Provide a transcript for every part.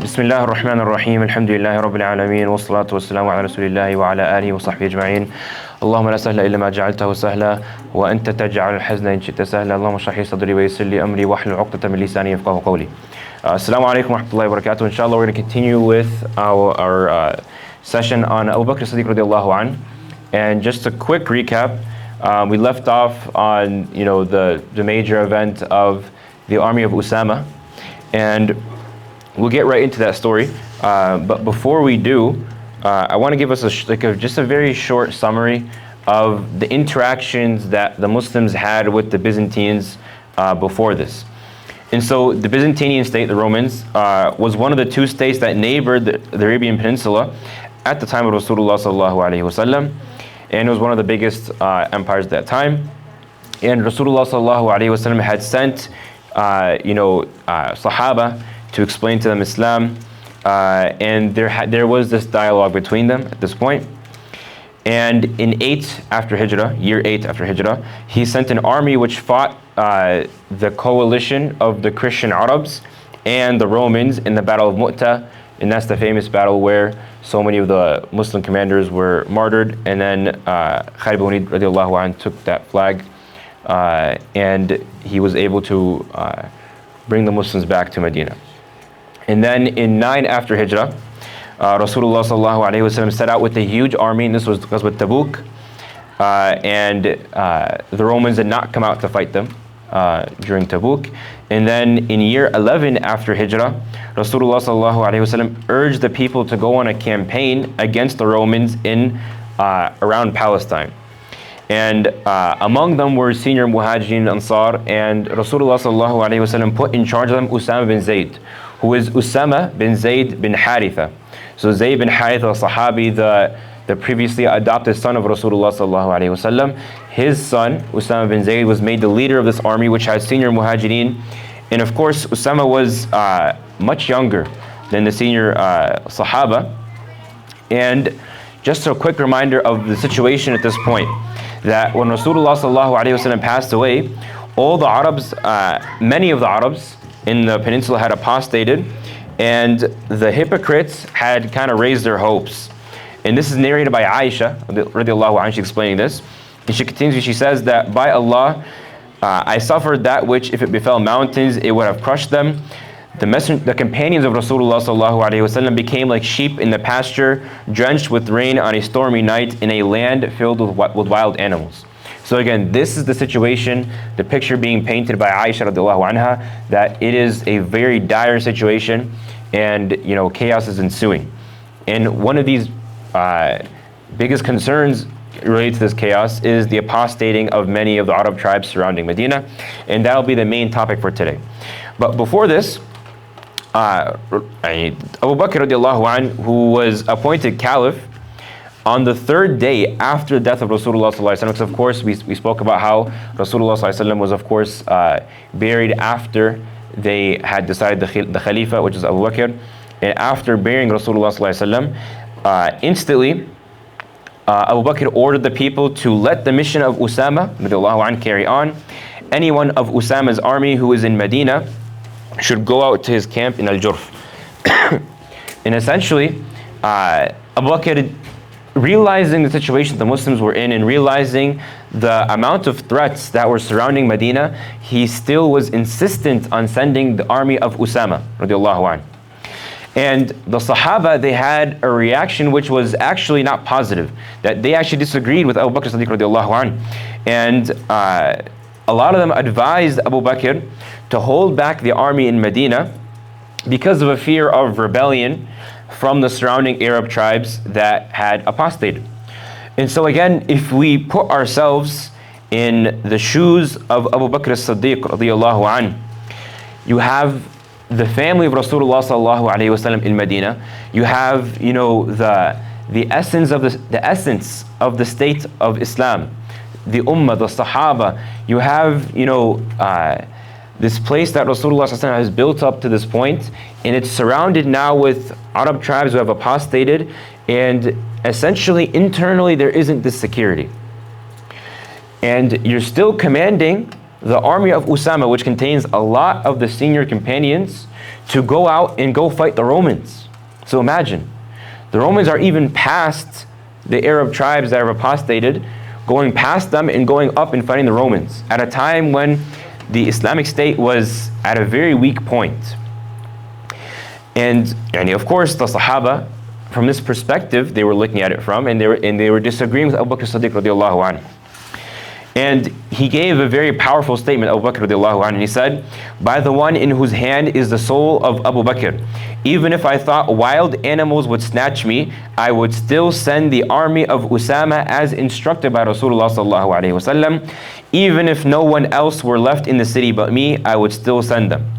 بسم الله الرحمن الرحيم الحمد لله رب العالمين والصلاة والسلام على رسول الله وعلى آله وصحبه أجمعين اللهم لا سهل إلا ما جعلته سهلا وأنت تجعل الحزن إن شئت سهلا اللهم اشرح لي صدري ويسر لي أمري واحلل عقدة من لساني يفقهوا قولي. Assalamu Alaikum wa rahmatullahi wa barakatuh. Inshallah, we're going to continue with our session on Abu Bakr Al-Siddiq radiallahu anh. And just a quick recap, we left off on the major event of the army of Usama, and we'll get right into that story. But before we do, I want to give us just a very short summary of the interactions that the Muslims had with the Byzantines before this. And so the Byzantine state, the Romans, was one of the two states that neighbored the Arabian Peninsula at the time of Rasoolullah sallallahu alaihi wasallam, and it was one of the biggest empires at that time. And Rasoolullah sallallahu alaihi wasallam had sent Sahabah to explain to them Islam, and there was this dialogue between them at this point. And in year 8 after Hijrah, he sent an army which fought the coalition of the Christian Arabs and the Romans in the Battle of Mu'tah, and that's the famous battle where so many of the Muslim commanders were martyred, and then Khalid bin Walid radiallahu anh took that flag, and he was able to bring the Muslims back to Medina. And then in 9 after Hijrah, Rasulullah sallallahu alaihi wasallam set out with a huge army, and this was with Tabuk, and the Romans did not come out to fight them during Tabuk. And then in year 11 after Hijrah, Rasulullah sallallahu alaihi wasallam urged the people to go on a campaign against the Romans in around Palestine. And among them were senior Muhajirin Ansar, and Rasulullah sallallahu alaihi wasallam put in charge of them Usama bin Zayd, who is Usama bin Zayd bin Haritha. So Zayd bin Haritha, Sahabi, the previously adopted son of Rasulullah sallallahu alaihi wasallam, his son Usama bin Zayd was made the leader of this army, which had senior Muhajirin. And of course, Usama was much younger than the senior Sahaba. And just a quick reminder of the situation at this point, that when Rasulullah sallallahu alaihi wasallam passed away, all the Arabs, many of the Arabs in the peninsula had apostated, and the hypocrites had kind of raised their hopes. And this is narrated by Aisha radiallahu anha, she's explaining this. And she continues, she says that, by Allah, I suffered that which if it befell mountains, it would have crushed them. The companions of Rasulullah sallallahu alaihi wasallam became like sheep in the pasture, drenched with rain on a stormy night in a land filled with wild animals. So again, this is the situation, the picture being painted by Aisha radiallahu anha, that it is a very dire situation, and chaos is ensuing. And one of these biggest concerns related to this chaos is the apostating of many of the Arab tribes surrounding Medina, and that'll be the main topic for today. But before this, Abu Bakr radiallahu anh, who was appointed caliph on the 3rd day after the death of Rasulullah sallallahu alaihi wasallam, because of course we spoke about how Rasulullah sallallahu alaihi wasallam was of course buried after they had decided the Khalifa, which is Abu Bakr. And after burying Rasulullah sallallahu alaihi wasallam, instantly Abu Bakr ordered the people to let the mission of Usama radiallahu anh carry on. Anyone of Usama's army who is in Medina should go out to his camp in Al-Jurf. And essentially, Abu Bakr, realizing the situation the Muslims were in and realizing the amount of threats that were surrounding Medina, he still was insistent on sending the army of Usama radiallahu anh. And the Sahaba, they had a reaction which was actually not positive, that they actually disagreed with Abu Bakr Al-Siddiq radiallahu anh. And a lot of them advised Abu Bakr to hold back the army in Medina because of a fear of rebellion from the surrounding Arab tribes that had apostated. And so again, if we put ourselves in the shoes of Abu Bakr Al-Siddiq radiallahu anh, you have the family of Rasulullah sallallahu alaihi wasallam in Medina. You have the essence of the state of Islam, the Ummah, the Sahaba. You have this place that Rasulullah sallallahu alaihi wasallam has built up to this point, and it's surrounded now with Arab tribes who have apostated, and essentially internally there isn't this security. And you're still commanding the army of Usama, which contains a lot of the senior companions, to go out and go fight the Romans. So imagine, the Romans are even past the Arab tribes that have apostated, going past them and going up and fighting the Romans at a time when the Islamic State was at a very weak point. And of course, the Sahabah, from this perspective, they were looking at it from, and they were disagreeing with Abu Bakr Al-Siddiq radiallahu anhu. And he gave a very powerful statement, Abu Bakr radiallahu anhu, and he said, "By the one in whose hand is the soul of Abu Bakr, even if I thought wild animals would snatch me, I would still send the army of Usama as instructed by Rasoolullah sallallahu alaihi wasallam. Even if no one else were left in the city but me, I would still send them."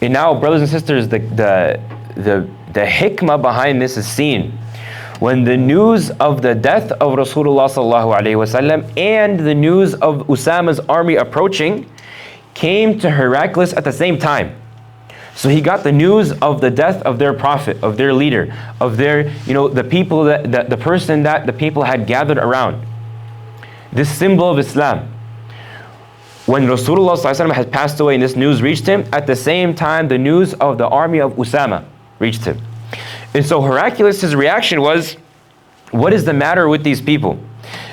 And now, brothers and sisters, the hikmah behind this is seen when the news of the death of Rasulullah sallallahu alaihi wasallam and the news of Usama's army approaching came to Heraclius at the same time. So he got the news of the death of their prophet, of their leader, of their, the people the person that the people had gathered around. This symbol of Islam. When Rasulullah sallallahu alaihi wasallam had passed away and this news reached him, at the same time the news of the army of Usama reached him. And so Heraclius' reaction was, what is the matter with these people?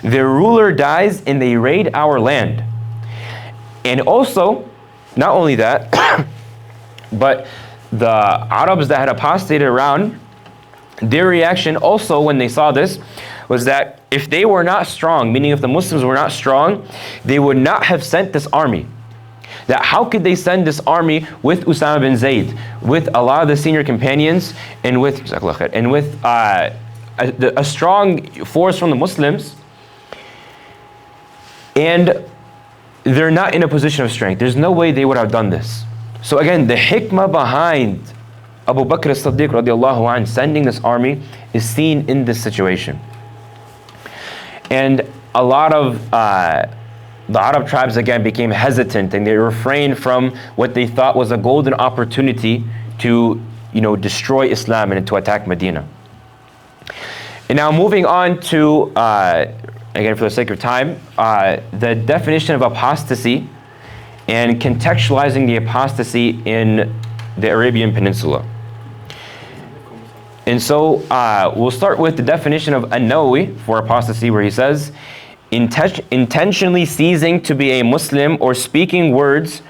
Their ruler dies and they raid our land. And also, not only that, but the Arabs that had apostated around, their reaction also when they saw this was that if they were not strong, meaning if the Muslims were not strong, they would not have sent this army. That how could they send this army with Usama bin Zayd, with a lot of the senior companions, and with a strong force from the Muslims, and they're not in a position of strength. There's no way they would have done this. So again, the hikmah behind Abu Bakr Al-Siddiq radiallahu anh sending this army is seen in this situation. And a lot of the Arab tribes again became hesitant, and they refrained from what they thought was a golden opportunity to destroy Islam and to attack Medina. And now moving on to, again for the sake of time, the definition of apostasy and contextualizing the apostasy in the Arabian Peninsula. And so we'll start with the definition of An-Nawawi for apostasy, where he says, intentionally ceasing to be a Muslim or speaking words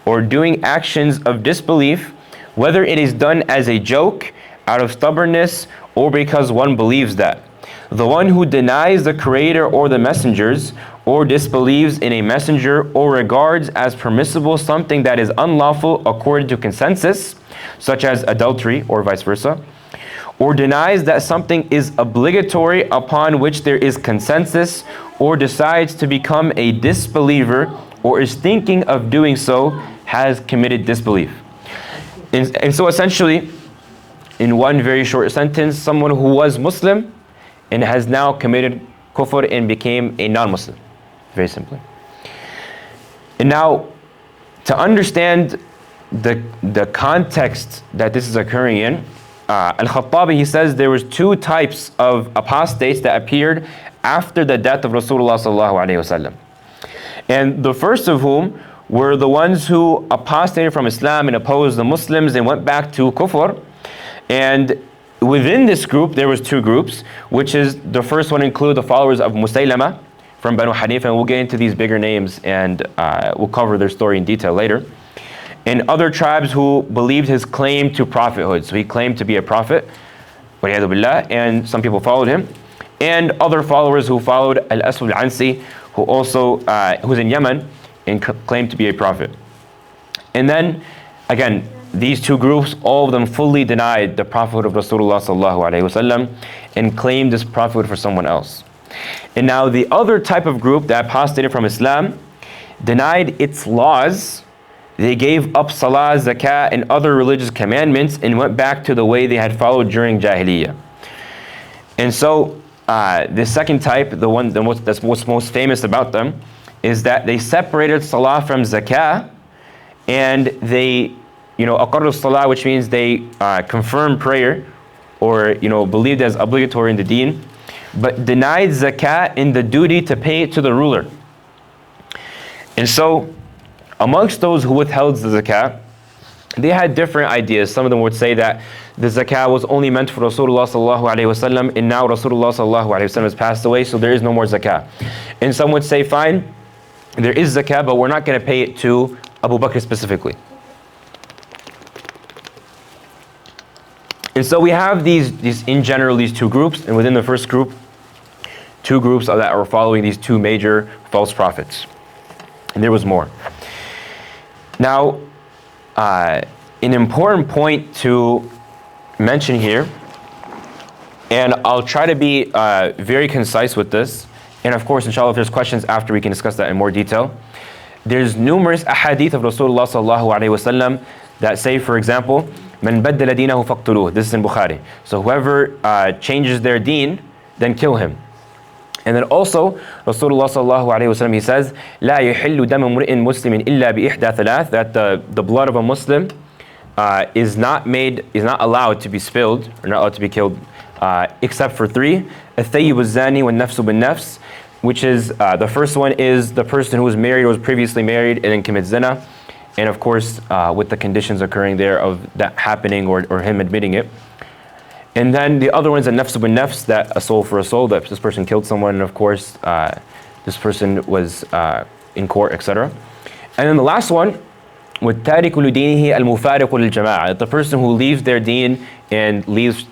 or doing actions of disbelief, whether it is done as a joke, out of stubbornness, or because one believes that. The one who denies the Creator or the messengers, or disbelieves in a messenger, or regards as permissible something that is unlawful according to consensus, such as adultery or vice versa, or denies that something is obligatory upon which there is consensus, or decides to become a disbeliever, or is thinking of doing so, has committed disbelief. And so essentially, in one very short sentence, someone who was Muslim and has now committed kufr and became a non-Muslim. Very simply. And now, to understand the context that this is occurring in, Al-Khattabi, he says there was two types of apostates that appeared after the death of Rasulullah sallallahu alaihi wasallam. And the first of whom were the ones who apostated from Islam and opposed the Muslims and went back to kufr. And within this group, there was two groups, which is the first one include the followers of Musaylama from Banu Hanifa, and we'll get into these bigger names and we'll cover their story in detail later. And other tribes who believed his claim to prophethood. So he claimed to be a prophet, and some people followed him. And other followers who followed Al-Aswad Al-Ansi, who also who's in Yemen and claimed to be a prophet. And then again, these two groups, all of them fully denied the prophethood of Rasulullah sallallahu alaihi wasallam and claimed this prophethood for someone else. And now the other type of group that apostated from Islam denied its laws. They gave up salah, zakah, and other religious commandments and went back to the way they had followed during Jahiliyyah. And so the second type, that's what's most famous about them, is that they separated salah from zakah, and they, aqarru salah, which means they confirmed prayer, or believed as obligatory in the deen, but denied zakah in the duty to pay it to the ruler. And so, amongst those who withheld the zakah, they had different ideas. Some of them would say that the zakah was only meant for Rasulullah sallallahu alaihi wasallam, and now Rasulullah sallallahu alaihi wasallam has passed away, so there is no more zakah. And some would say, fine, there is zakah, but we're not going to pay it to Abu Bakr specifically. And so we have these in general, these two groups, and within the first group, two groups that are following these two major false prophets. And there was more. Now, an important point to mention here, and I'll try to be very concise with this, and of course, inshallah, if there's questions after, we can discuss that in more detail. There's numerous ahadith of Rasulullah sallallahu alaihi wasallam that say, for example, "Man baddala dinahu faqtuluh." This is in Bukhari. So whoever changes their deen, then kill him. And then also, Rasulullah sallallahu alaihi wasallam, he says, "La yuhillu damu mri'in muslimin illa bi ihda thalath." That the blood of a Muslim is not allowed to be spilled, or not allowed to be killed, except for three: الثيب الزاني والنفس بالنفس, which is the first one is the person who was married or was previously married and then commits zina, and of course with the conditions occurring there of that happening or him admitting it. And then the other one is a nafs bin nafs, that a soul for a soul, that this person killed someone, and of course this person was in court, etc. And then the last one, with تارك لدينه المفارق للجماعة, the person who leaves their deen and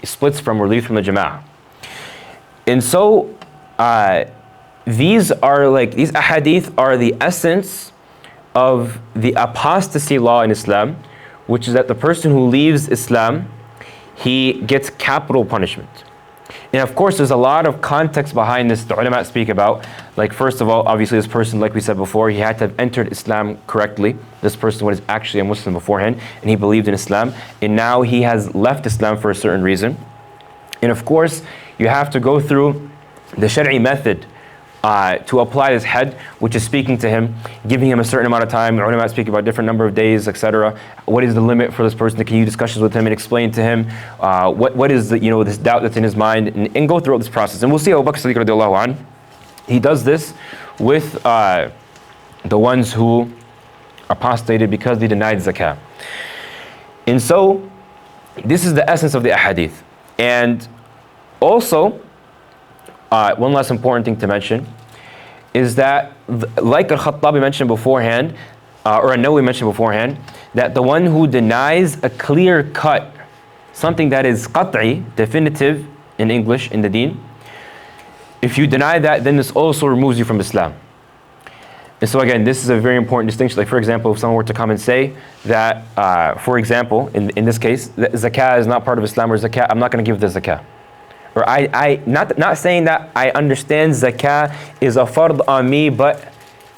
splits from or leaves from the jama'ah. And so these ahadith are the essence of the apostasy law in Islam, which is that the person who leaves Islam, he gets capital punishment. And of course, there's a lot of context behind this the ulama speak about. Like, first of all, obviously this person, like we said before, he had to have entered Islam correctly. This person was actually a Muslim beforehand, and he believed in Islam, and now he has left Islam for a certain reason. And of course, you have to go through the Shari'i method to apply this had, which is speaking to him, giving him a certain amount of time. The ulama speak about different number of days, etc. What is the limit for this person? Can you discussions with him and explain to him what is the, this doubt that's in his mind, and go through this process. And we'll see Bakr Al-Siddiq radiallahu anhu, he does this with the ones who apostated because they denied zakah. And so this is the essence of the ahadith. And also, one last important thing to mention is that, like Al-Khattabi mentioned beforehand, or I know we mentioned beforehand, that the one who denies a clear cut, something that is qat'i, definitive in English, in the deen, if you deny that, then this also removes you from Islam. And so again, this is a very important distinction. Like, for example, if someone were to come and say that, for example, in this case, that zakah is not part of Islam, or zakah, I'm not going to give the zakah. Or not saying that I understand zakah is a fard on me, but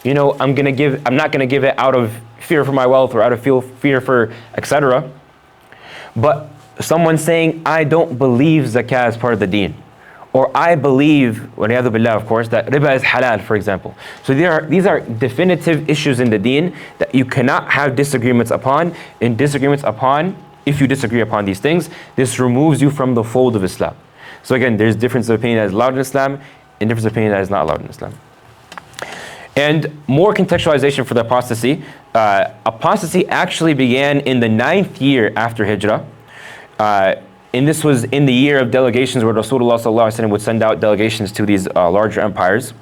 I'm not going to give it out of fear for my wealth or out of fear for etc. But someone saying, I don't believe zakah is part of the deen, or I believe, waliyadu billah, of course, that riba is halal, for example. So these are definitive issues in the deen that you cannot have disagreements upon. And disagreements upon, if you disagree upon these things, this removes you from the fold of Islam. So again, there's difference of opinion that is allowed in Islam and difference of opinion that is not allowed in Islam. And more contextualization for the apostasy. Apostasy actually began in the 9th year after Hijrah. And this was in the year of delegations where Rasulullah sallallahu alaihi wasallam would send out delegations to these larger empires.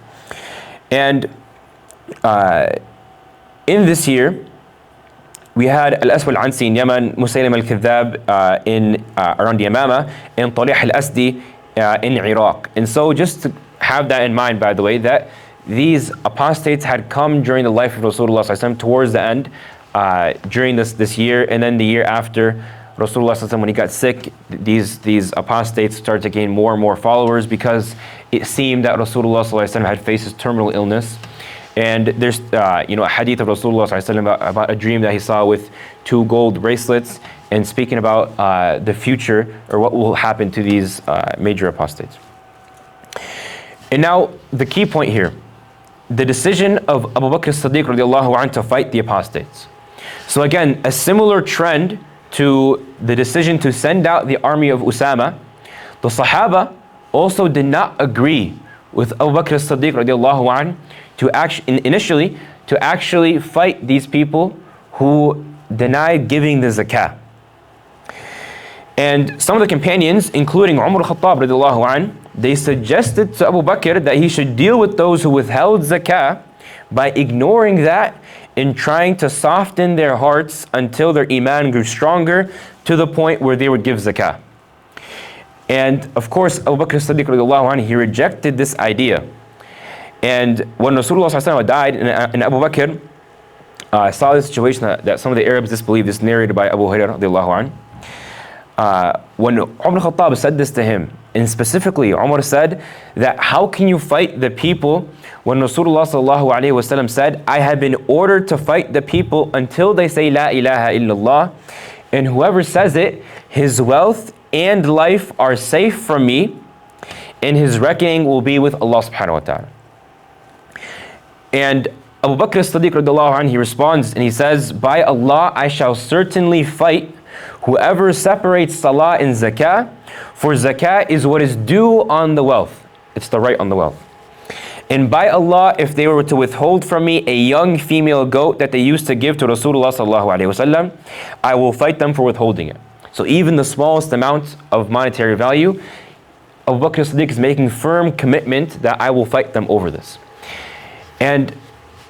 And in this year, we had Al-Aswad Al-Ansi in Yemen, Musaylim Al-Kadhab around Yamama, and Talih Al-Asdi in Iraq. And so just to have that in mind, by the way, that these apostates had come during the life of Rasulullah sallallahu alaihi wasallam towards the end, during this year, and then the year after Rasulullah sallallahu alaihi wasallam, when he got sick, these apostates started to gain more and more followers because it seemed that Rasulullah sallallahu alaihi wasallam had faced his terminal illness. And there's a hadith of Rasulullah sallallahu alaihi wasallam about a dream that he saw with 2 gold bracelets, and speaking about the future, or what will happen to these major apostates. And now the key point here, the decision of Abu Bakr Al-Siddiq radiallahu anhu to fight the apostates. So again, a similar trend to the decision to send out the army of Usama, the Sahabah also did not agree with Abu Bakr Al-Siddiq radiallahu anhu to initially to actually fight these people who denied giving the zakah. And some of the companions, including Umar al-Khattab radiallahu anh, they suggested to Abu Bakr that he should deal with those who withheld zakah by ignoring that and trying to soften their hearts until their iman grew stronger to the point where they would give zakah. And of course, Abu Bakr Al-Siddiq radiallahu anh, he rejected this idea. And when Rasulullah died, and Abu Bakr saw this situation that some of the Arabs disbelieved, this narrated by Abu Hurairah radiallahu anh, when Umar al-Khattab said this to him, and specifically Umar said that how can you fight the people when Rasulullah sallallahu alayhi wasallam said, I have been ordered to fight the people until they say La ilaha illallah, and whoever says it, his wealth and life are safe from me, and his reckoning will be with Allah subhanahu wa ta'ala. And Abu Bakr As-Siddiq radiallahu anh, he responds and he says, by Allah, I shall certainly fight whoever separates salah and zakah, for zakah is what is due on the wealth. It's the right on the wealth. And by Allah, if they were to withhold from me a young female goat that they used to give to Rasulullah sallallahu alaihi wasallam, I will fight them for withholding it. So even the smallest amount of monetary value, Abu Bakr As-Siddiq is making firm commitment that I will fight them over this. And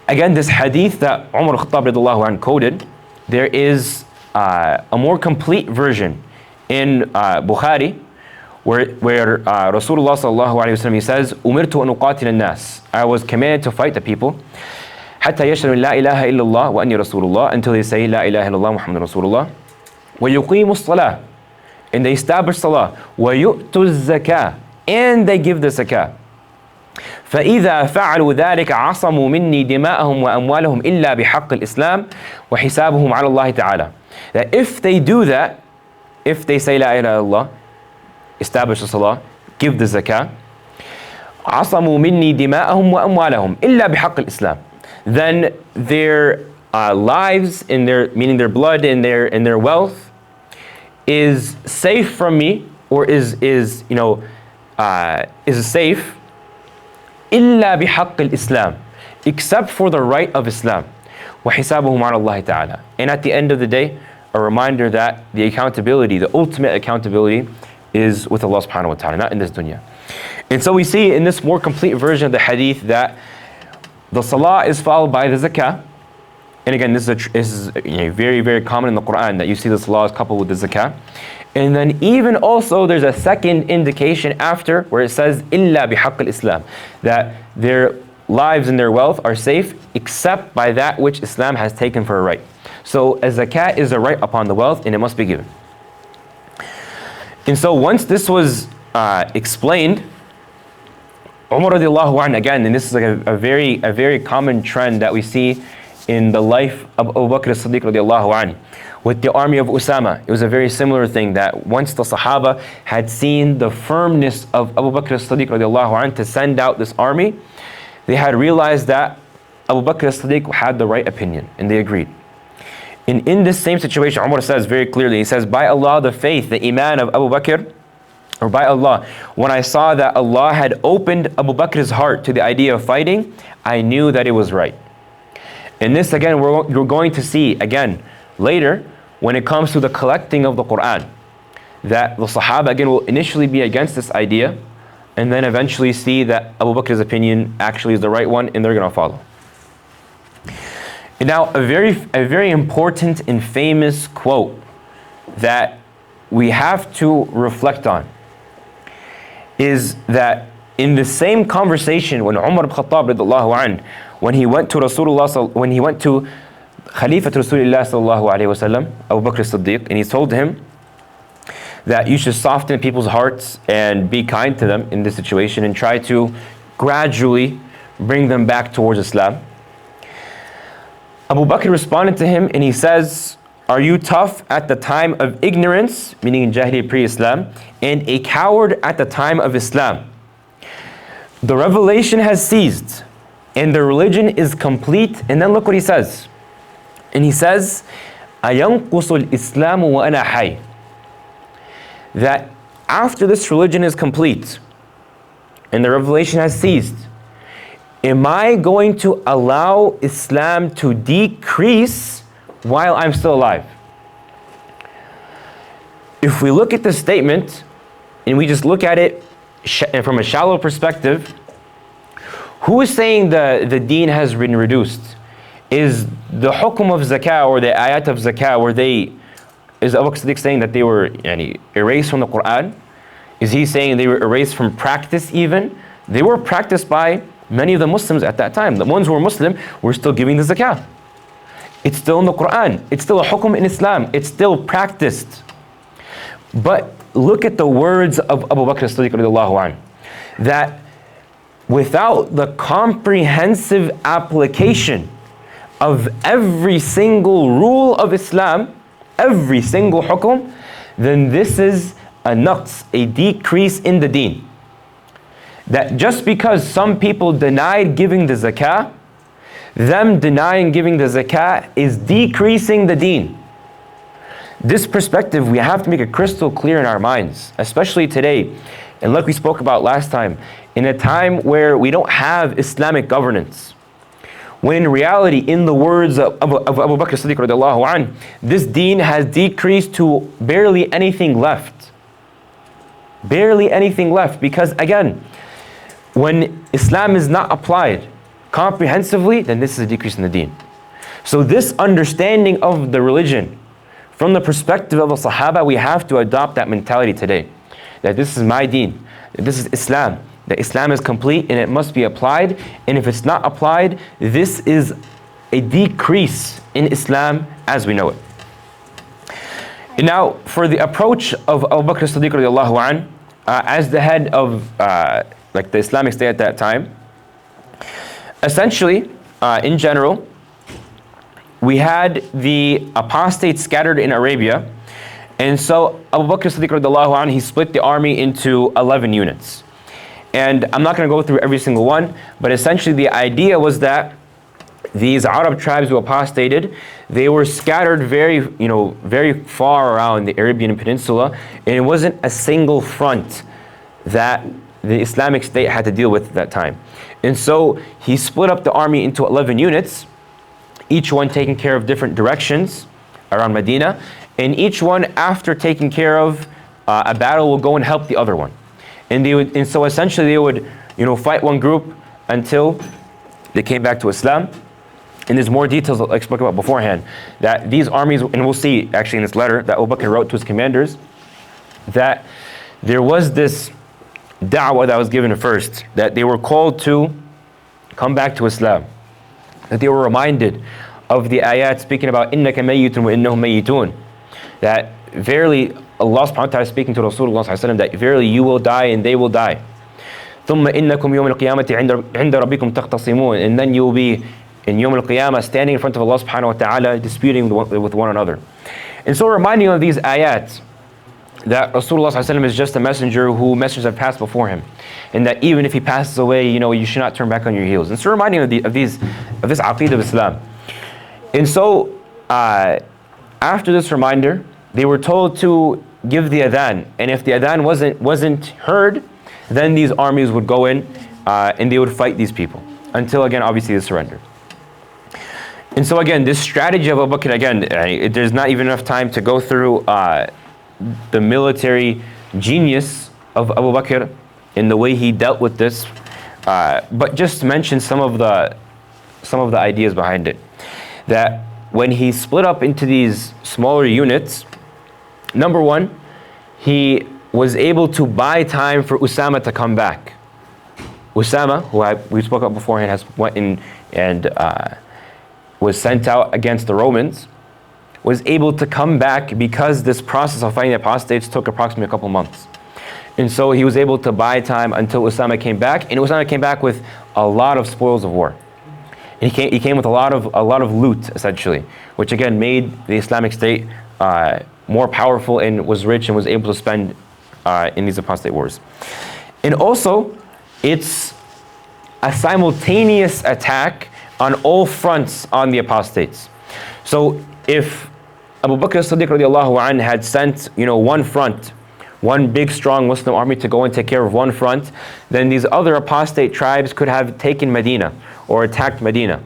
again, this hadith that Umar al-Khattab radiallahu anh quoted, there is a more complete version in Bukhari, where Rasulullah sallallahu alayhi wa sallam, he says, "Umirtu an uqatil an-nas." I was commanded to fight the people, حتى يشهدوا لا إله إلا الله وأني رسول الله, until they say لا إله إلا الله محمد رسول الله, ويقيموا الصلاة, and they establish salah, ويؤتوا الزكاة, and they give the zakah. فإذا فعلوا ذلك عصموا مني دماءهم وأموالهم إلا بحق الإسلام وحسابهم على الله تعالى. That if they do that, if they say La ilaha illallah, establish the salah, give the zakah, عصموا مني دماءهم وأموالهم إلا بحق الإسلام, then their lives, in their, meaning their blood and their wealth, is safe from me, or is safe, إلا بحق الإسلام, except for the right of Islam. وحسابهم على الله تعالى. And at the end of the day, a reminder that the accountability, the ultimate accountability, is with Allah subhanahu wa ta'ala, not in this dunya. And so we see in this more complete version of the hadith that the salah is followed by the zakah. And again, this is very, very common in the Quran that you see the salah is coupled with the zakah. And then even also there's a second indication after where it says إِلَّا بِحَقِّ الْإِسْلَامِ, that their lives and their wealth are safe except by that which Islam has taken for a right. So a zakat is a right upon the wealth and it must be given. And so once this was explained, Umar radiallahu anh, again, and this is like a very common trend that we see in the life of Abu Bakr As-Siddiq radiallahu anh. With the army of Usama, it was a very similar thing, that once the Sahabah had seen the firmness of Abu Bakr As-Siddiq radiallahu anh to send out this army, they had realized that Abu Bakr As-Siddiq had the right opinion, and they agreed. And in this same situation, Umar says very clearly, he says, by Allah, the faith, the iman of Abu Bakr, or by Allah, when I saw that Allah had opened Abu Bakr's heart to the idea of fighting, I knew that it was right. And this again, you're going to see again later when it comes to the collecting of the Quran, that the Sahaba again will initially be against this idea, and then eventually see that Abu Bakr's opinion actually is the right one, and they're going to follow. And now a very important and famous quote that we have to reflect on is that in the same conversation when Umar ibn Khattab radiallahu anh, when he went to Khalifat Rasulullah sallallahu alayhi wasallam, Abu Bakr As-Siddiq, and he told him that you should soften people's hearts and be kind to them in this situation and try to gradually bring them back towards Islam. Abu Bakr responded to him and he says, are you tough at the time of ignorance, meaning in Jahiliyyah pre-Islam, and a coward at the time of Islam? The revelation has ceased and the religion is complete. And then look what he says. And he says, أَيَنْقُصُ الْإِسْلَامُ وَأَنَا حَيٍّ, that after this religion is complete and the revelation has ceased, am I going to allow Islam to decrease while I'm still alive? If we look at this statement and we just look at it from a shallow perspective, who is saying the deen has been reduced? Is the hukum of zakah or the ayat of zakah, is Bakr Al-Siddiq saying that they were erased from the Quran? Is he saying they were erased from practice even? They were practiced by many of the Muslims at that time. The ones who were Muslim were still giving the zakah. It's still in the Quran. It's still a hukum in Islam. It's still practiced. But look at the words of Abu Bakr Al-Siddiq radiallahu anh, that without the comprehensive application of every single rule of Islam, every single hukum, then this is a naqs, a decrease in the deen. That just because some people denied giving the zakah, them denying giving the zakah is decreasing the deen. This perspective, we have to make it crystal clear in our minds, especially today. And like we spoke about last time, in a time where we don't have Islamic governance, when in reality, in the words of Abu Bakr Al-Siddiq radiallahu anh, this deen has decreased to barely anything left. Barely anything left. Because again, when Islam is not applied comprehensively, then this is a decrease in the deen. So this understanding of the religion, from the perspective of the Sahabah, we have to adopt that mentality today. That this is my deen, that this is Islam, that Islam is complete and it must be applied. And if it's not applied, this is a decrease in Islam as we know it. And now, for the approach of Abu Bakr Al-Siddiq radiallahu anh, as the head of the Islamic State at that time, essentially, in general, we had the apostates scattered in Arabia. And so Abu Bakr Al-Siddiq radiallahu anh, he split the army into 11 units. And I'm not going to go through every single one, but essentially the idea was that these Arab tribes who apostated, they were scattered very far around the Arabian Peninsula, and it wasn't a single front that the Islamic State had to deal with at that time. And so he split up the army into 11 units, each one taking care of different directions around Medina, and each one, after taking care of a battle, will go and help the other one. And so essentially they would fight one group until they came back to Islam. And there's more details like I spoke about beforehand, that these armies, and we'll see actually in this letter that Abu Bakr wrote to his commanders, that there was this da'wah that was given first, that they were called to come back to Islam, that they were reminded of the ayat speaking about innaka mayyitun wa innahum mayyitun, that verily Allah subhanahu wa ta'ala is speaking to Rasoolullah that verily you will die and they will die. ثُمَّ إِنَّكُمْ يَوْمَ الْقِيَامَةِ عِنْدَ رَبِّكُمْ تَخْتَصِمُونَ, and then you will be in Yawm al-Qiyamah standing in front of Allah subhanahu wa ta'ala disputing with one another. And so reminding of these ayats, that Rasulullah is just a messenger who messengers have passed before him, and that even if he passes away, you should not turn back on your heels. And so reminding of this aqeedah of Islam. And so after this reminder, they were told to give the adhan, and if the adhan wasn't heard, then these armies would go in and they would fight these people until again obviously they surrendered. And so again, this strategy of Abu Bakr, again, there's not even enough time to go through the military genius of Abu Bakr in the way he dealt with this, but just to mention some of the ideas behind it. That when he split up into these smaller units, number one, he was able to buy time for Usama to come back. Usama, who we spoke about beforehand, went in and was sent out against the Romans, was able to come back because this process of fighting the apostates took approximately a couple months. And so he was able to buy time until Usama came back, and Usama came back with a lot of spoils of war. And he came with a lot of loot, essentially, which again made the Islamic State more powerful and was rich and was able to spend in these apostate wars. And also, it's a simultaneous attack on all fronts on the apostates. So if Abu Bakr Al-Siddiq radiallahu anh had sent one front one big strong Muslim army to go and take care of one front, then these other apostate tribes could have taken Medina or attacked Medina.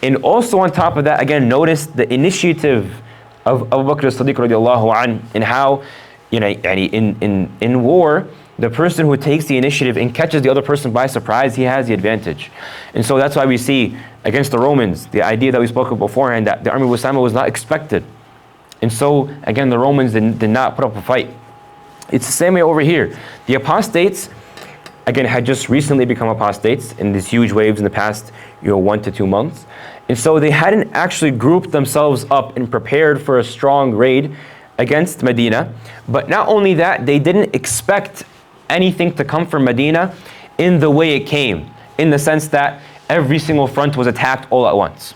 And also on top of that, again, notice the initiative of Abu Bakr Al-Siddiq radiallahu anh, and how, in war, the person who takes the initiative and catches the other person by surprise, he has the advantage. And so that's why we see against the Romans, the idea that we spoke of beforehand, that the army of Usama was not expected. And so, again, the Romans did not put up a fight. It's the same way over here. The apostates, again, had just recently become apostates in these huge waves in the past 1 to 2 months. And so they hadn't actually grouped themselves up and prepared for a strong raid against Medina. But not only that, they didn't expect anything to come from Medina in the way it came, in the sense that every single front was attacked all at once.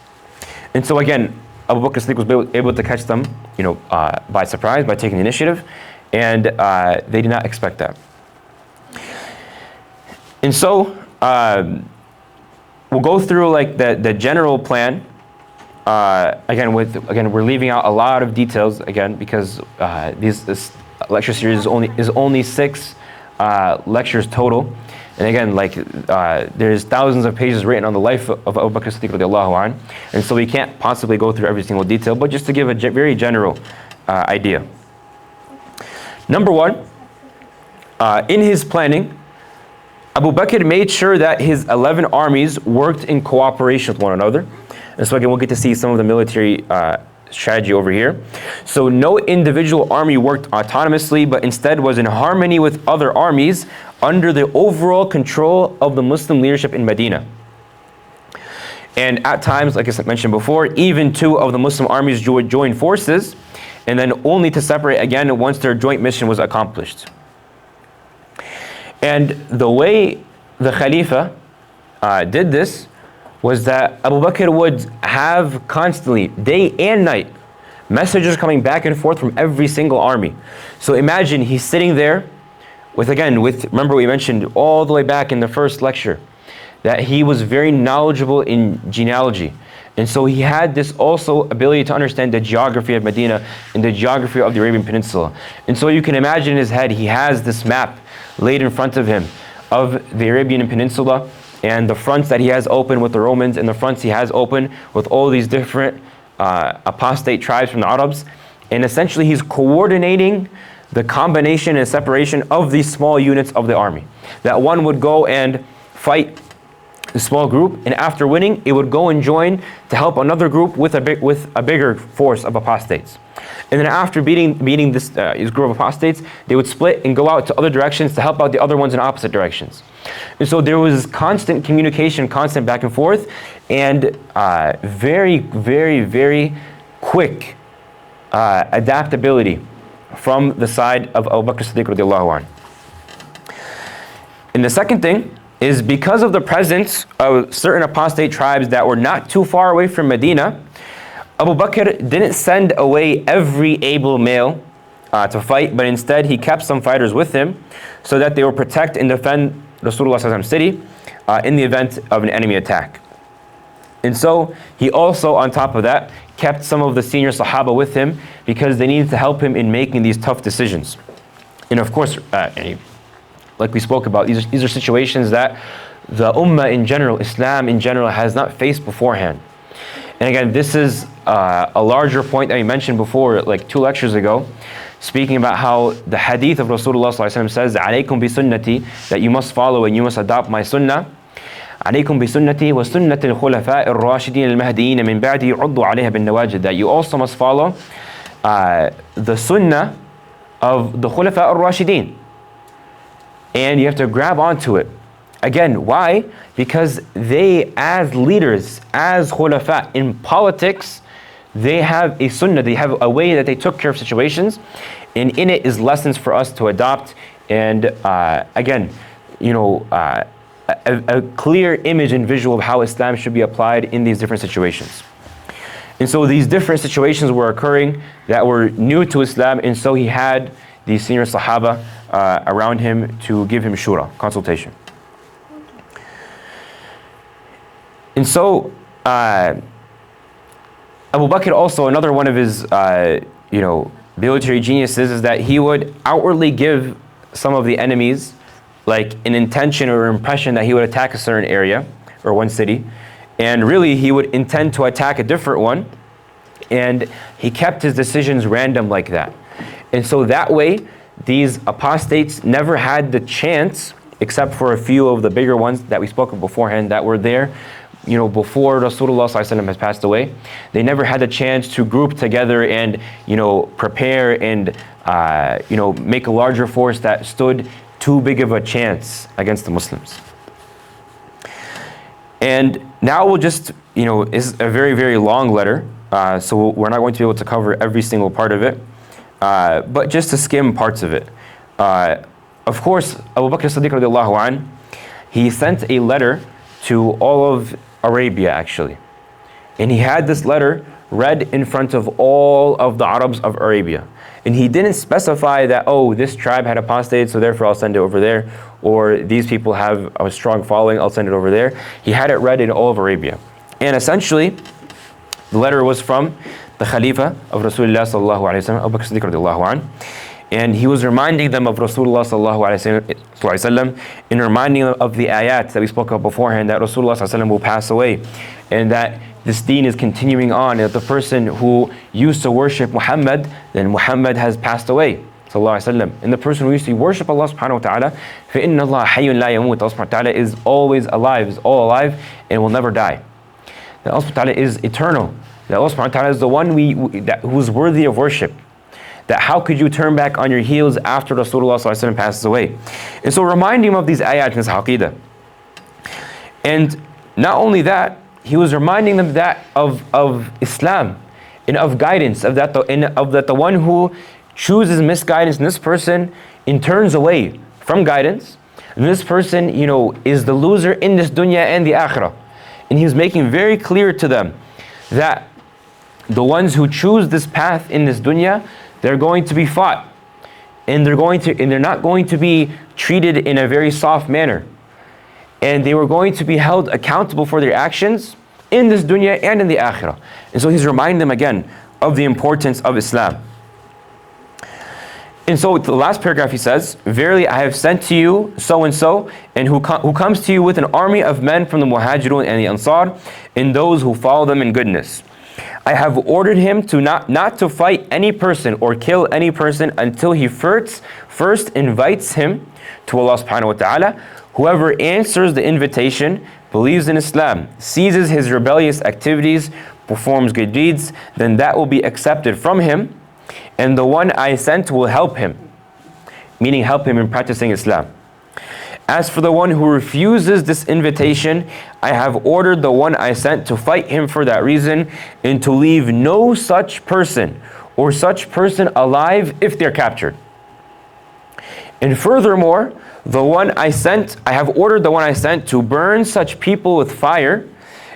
And so again, Abu Bakr Siddiq was able to catch them, by surprise, by taking the initiative, and they did not expect that. And so we'll go through like the general plan. Again, we're leaving out a lot of details again because this lecture series is only 6 lectures total, and again, there's thousands of pages written on the life of Abu Bakr Siddiq radiallahu anh, and so we can't possibly go through every single detail, but just to give a very general idea. Number 1, in his planning, Abu Bakr made sure that his 11 armies worked in cooperation with one another. And so again, we'll get to see some of the military strategy over here. So no individual army worked autonomously, but instead was in harmony with other armies under the overall control of the Muslim leadership in Medina. And at times, like I mentioned before, even 2 of the Muslim armies joined forces, and then only to separate again once their joint mission was accomplished. And the way the Khalifa did this was that Abu Bakr would have constantly, day and night, messages coming back and forth from every single army. So imagine he's sitting there remember we mentioned all the way back in the first lecture that he was very knowledgeable in genealogy. And so he had this also ability to understand the geography of Medina and the geography of the Arabian Peninsula. And so you can imagine in his head, he has this map laid in front of him of the Arabian Peninsula, and the fronts that he has open with the Romans, and the fronts he has open with all these different apostate tribes from the Arabs. And essentially he's coordinating the combination and separation of these small units of the army. That one would go and fight a small group, and after winning, it would go and join to help another group with a bigger force of apostates. And then after beating this group of apostates, they would split and go out to other directions to help out the other ones in opposite directions. And so there was constant communication, constant back and forth, and very, very, very quick adaptability from the side of Abu Bakr Siddiq radiallahu anh. And the second thing is, because of the presence of certain apostate tribes that were not too far away from Medina, Abu Bakr didn't send away every able male to fight, but instead he kept some fighters with him so that they would protect and defend Rasulullah's city in the event of an enemy attack. And so he also, on top of that, kept some of the senior Sahabah with him because they needed to help him in making these tough decisions. And of course, like we spoke about, these are situations that the Ummah in general, Islam in general, has not faced beforehand. And again, this is a larger point that we mentioned before, like 2 lectures ago, speaking about how the hadith of Rasulullah says, "Alaykum bi sunnati," that you must follow and you must adopt my sunnah. "Alaykum bi sunnati wa sunnati al-khulafa ar-rashidin al-mahdiyyin min ba'di yu'addu 'alayha bin nawajid," that you also must follow the sunnah of the khulafa ar-rashidin. And you have to grab onto it. Again, why? Because they, as leaders, as khulafa in politics, they have a sunnah, they have a way that they took care of situations, and in it is lessons for us to adopt. And again, a clear image and visual of how Islam should be applied in these different situations. And so these different situations were occurring that were new to Islam, and so he had these senior Sahaba around him to give him shura, consultation. And so Abu Bakr also, another one of his military geniuses, is that he would outwardly give some of the enemies like an intention or impression that he would attack a certain area or one city, and really he would intend to attack a different one, and he kept his decisions random like that. And so that way these apostates never had the chance, except for a few of the bigger ones that we spoke of beforehand that were there, before Rasulullah ﷺ has passed away. They never had the chance to group together and, prepare and, make a larger force that stood too big of a chance against the Muslims. And now we'll just, it's a very, very long letter, so we're not going to be able to cover every single part of it, but just to skim parts of it. Of course, Abu Bakr Al-Siddiq radiallahu anh, he sent a letter to all of Arabia actually. And he had this letter read in front of all of the Arabs of Arabia. And he didn't specify that, oh, this tribe had apostated, so therefore I'll send it over there, or these people have a strong following, I'll send it over there. He had it read in all of Arabia. And essentially, the letter was from the Khalifa of Rasulullah sallallahu alayhi wa sallam, Abu Bakr Al-Siddiq radiallahu anh. And he was reminding them of Rasulullah sallallahu alayhi wa sallam, and reminding them of the ayat that we spoke of beforehand, that Rasulullah sallallahu alayhi wa sallam will pass away, and that this deen is continuing on, and that the person who used to worship Muhammad, then Muhammad has passed away, sallallahu alayhi wa sallam. And the person who used to worship Allah subhanahu wa ta'ala, فَإِنَّ اللَّهَ حَيٌّ لَا يَمُوتُ, Allah subhanahu wa ta'ala is always alive, is all alive, and will never die. That Allah subhanahu wa ta'ala is eternal. That Allah subhanahu wa ta'ala is the one who's worthy of worship. That how could you turn back on your heels after Rasulullah sallallahu alayhi wa sallam passes away? And so remind him of these ayat in his aqidah. And not only that, he was reminding them that of Islam and of guidance, of that the one who chooses misguidance, and this person and turns away from guidance, and this person, is the loser in this dunya and the akhirah. And he was making very clear to them that the ones who choose this path in this dunya, they're going to be fought, and they're not going to be treated in a very soft manner. And they were going to be held accountable for their actions in this dunya and in the akhirah. And so he's reminding them again of the importance of Islam. And so the last paragraph he says, verily I have sent to you so and so, and who comes to you with an army of men from the Muhajirun and the Ansar, and those who follow them in goodness. I have ordered him to not to fight any person or kill any person until he first invites him to Allah subhanahu wa ta'ala. Whoever answers the invitation, believes in Islam, ceases his rebellious activities, performs good deeds, then that will be accepted from him, and the one I sent will help him, meaning help him in practicing Islam. As for the one who refuses this invitation, I have ordered the one I sent to fight him for that reason, and to leave no such person or such person alive if they're captured. And furthermore, I have ordered the one I sent to burn such people with fire,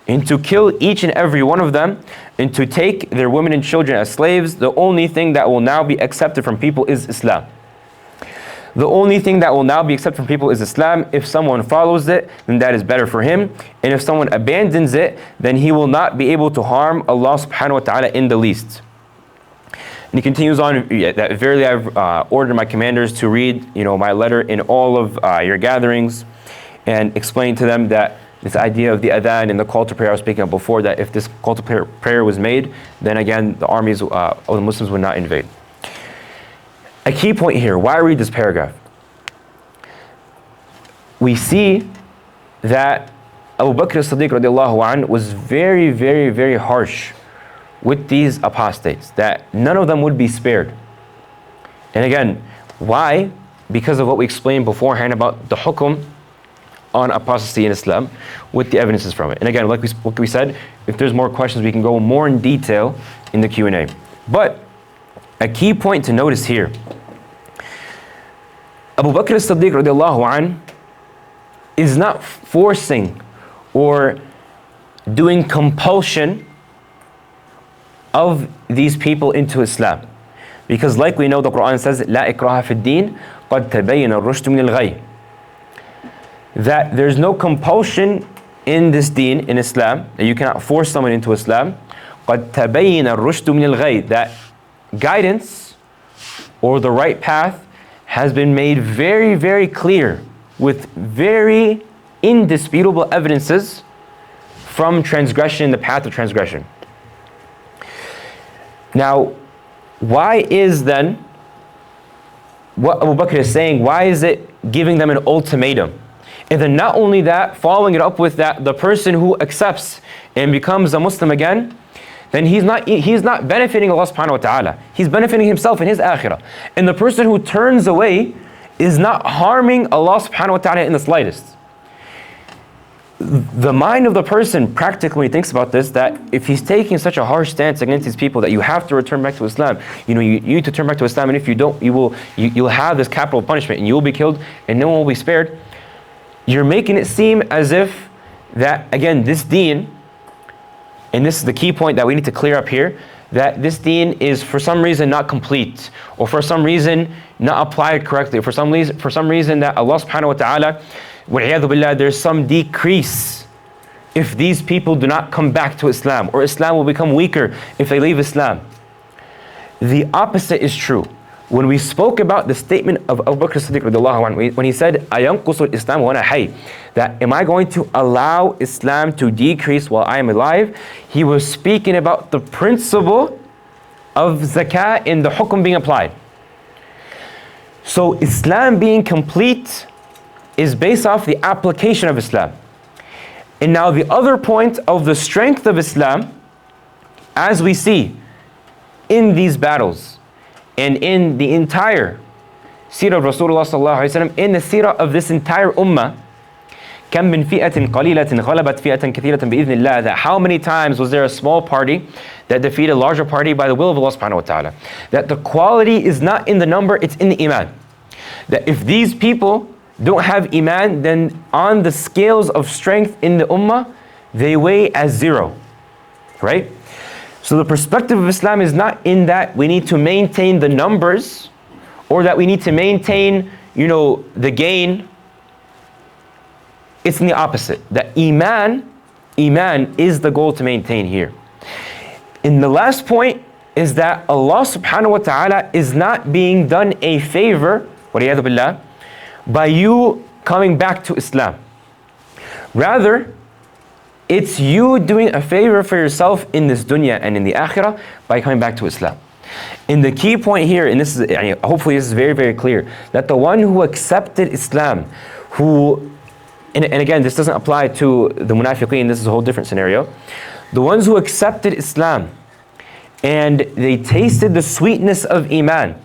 and to kill each and every one of them, and to take their women and children as slaves. The only thing that will now be accepted from people is Islam. The only thing that will now be accepted from people is Islam. If someone follows it, then that is better for him. And if someone abandons it, then he will not be able to harm Allah subhanahu wa ta'ala in the least. And he continues on, that verily I've ordered my commanders to read my letter in all of your gatherings, and explain to them that this idea of the adhan and the call to prayer I was speaking of before, that if this call to prayer was made, then again the armies of the Muslims would not invade. A key point here, why I read this paragraph. We see that Abu Bakr Al-Siddiq radiallahu anh was very, very, very harsh with these apostates, that none of them would be spared. And again, why? Because of what we explained beforehand about the hukum on apostasy in Islam, with the evidences from it. And again, like we said, if there's more questions, we can go more in detail in the Q&A. But a key point to notice here, Abu Bakr Al-Siddiq radiallahu anh is not forcing or doing compulsion of these people into Islam. Because like we know, the Quran says, لا إكراه في الدين قد تبين الرشد من الغي. That there's no compulsion in this deen, in Islam, that you cannot force someone into Islam. قد تبين الرشد من الغي. That guidance or the right path has been made very, very clear with very indisputable evidences from transgression, the path of transgression. Now, why is then what Abu Bakr is saying, why is it giving them an ultimatum? And then not only that, following it up with that, the person who accepts and becomes a Muslim again, then he's not benefiting Allah subhanahu wa ta'ala. He's benefiting himself in his akhirah. And the person who turns away is not harming Allah subhanahu wa ta'ala in the slightest. The mind of the person practically thinks about this, that if he's taking such a harsh stance against these people that you have to return back to Islam, you need to turn back to Islam, and if you don't, you'll have this capital punishment and you will be killed and no one will be spared. You're making it seem as if that, again, this deen, and this is the key point that we need to clear up here, that this deen is for some reason not complete, or for some reason not applied correctly, or for some reason that Allah subhanahu wa ta'ala, wa'iyadhu billah, there's some decrease if these people do not come back to Islam, or Islam will become weaker if they leave Islam. The opposite is true. When we spoke about the statement of Abu Bakr Al-Siddiq radiallahu anhu, when he said, "Ayanqusu al-Islam wa ana hayy," that am I going to allow Islam to decrease while I am alive? He was speaking about the principle of zakah and the hukum being applied. So Islam being complete is based off the application of Islam. And now the other point of the strength of Islam, as we see in these battles, and in the entire seerah of Rasoolullah sallallahu alaihi wasallam, in the seerah of this entire ummah, كم من فئة قليلة غلبت فئة كثيرة بإذن الله, that how many times was there a small party that defeated a larger party by the will of Allah subhanahu wa ta'ala. That the quality is not in the number, it's in the iman. That if these people don't have iman, then on the scales of strength in the ummah, they weigh as zero, right? So the perspective of Islam is not in that we need to maintain the numbers, or that we need to maintain, the gain. It's in the opposite. That Iman is the goal to maintain here. And the last point is that Allah subhanahu wa ta'ala is not being done a favor, waliyadhu billah, by you coming back to Islam. Rather, it's you doing a favor for yourself in this dunya and in the akhirah by coming back to Islam. And the key point here, and this is, hopefully this is very, very clear, that the one who accepted Islam, and again, this doesn't apply to the munafiqeen, this is a whole different scenario. The ones who accepted Islam and they tasted the sweetness of Iman.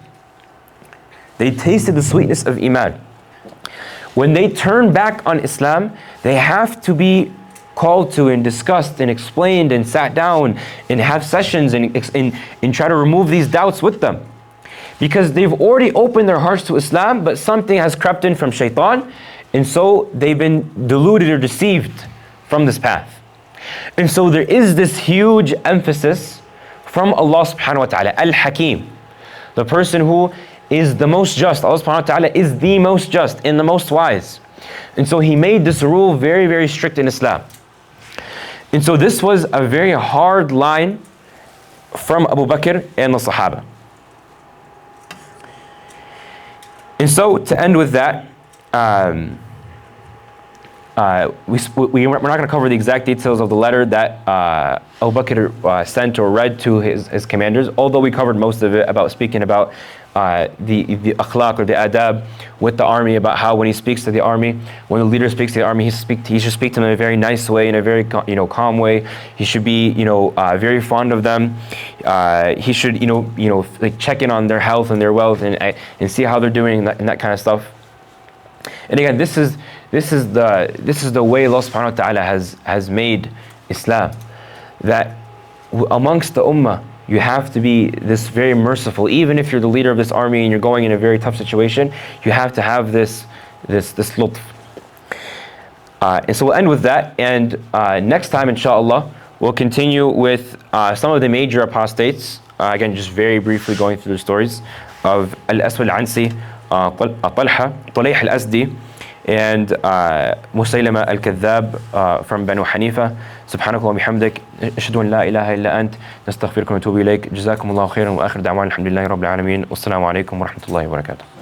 They tasted the sweetness of Iman. When they turn back on Islam, they have to be called to and discussed and explained and sat down and have sessions and try to remove these doubts with them. Because they've already opened their hearts to Islam, but something has crept in from shaitan, and so they've been deluded or deceived from this path. And so there is this huge emphasis from Allah subhanahu wa ta'ala, Al-Hakim, the person who is the most just. Allah subhanahu wa ta'ala is the most just and the most wise. And so He made this rule very, very strict in Islam. And so this was a very hard line from Abu Bakr and the Sahabah. And so to end with that, we're not going to cover the exact details of the letter that Abu Bakr sent or read to his commanders, although we covered most of it about speaking about the akhlaq or the adab with the army, about how when he speaks to the army, when the leader speaks to the army, he should speak to them in a very nice way, in a very calm way. He should be very fond of them. He should like check in on their health and their wealth and see how they're doing and that kind of stuff. And again, this is the way Allah subhanahu wa ta'ala has made Islam, that amongst the ummah you have to be this very merciful. Even if you're the leader of this army and you're going in a very tough situation, you have to have this lutf. And so we'll end with that, and next time inshallah we'll continue with some of the major apostates, again just very briefly going through the stories of Al-Aswad Al-Ansi, Talha Al-Asdi, and Musaylama al-Kadhab from Banu Hanifa. سبحانك اللهم وبحمدك أشهد أن لا إله إلا أنت نستغفرك ونتوب إليك جزاكم الله خيرا وآخر دعوانا الحمد لله رب العالمين والسلام عليكم ورحمة الله وبركاته.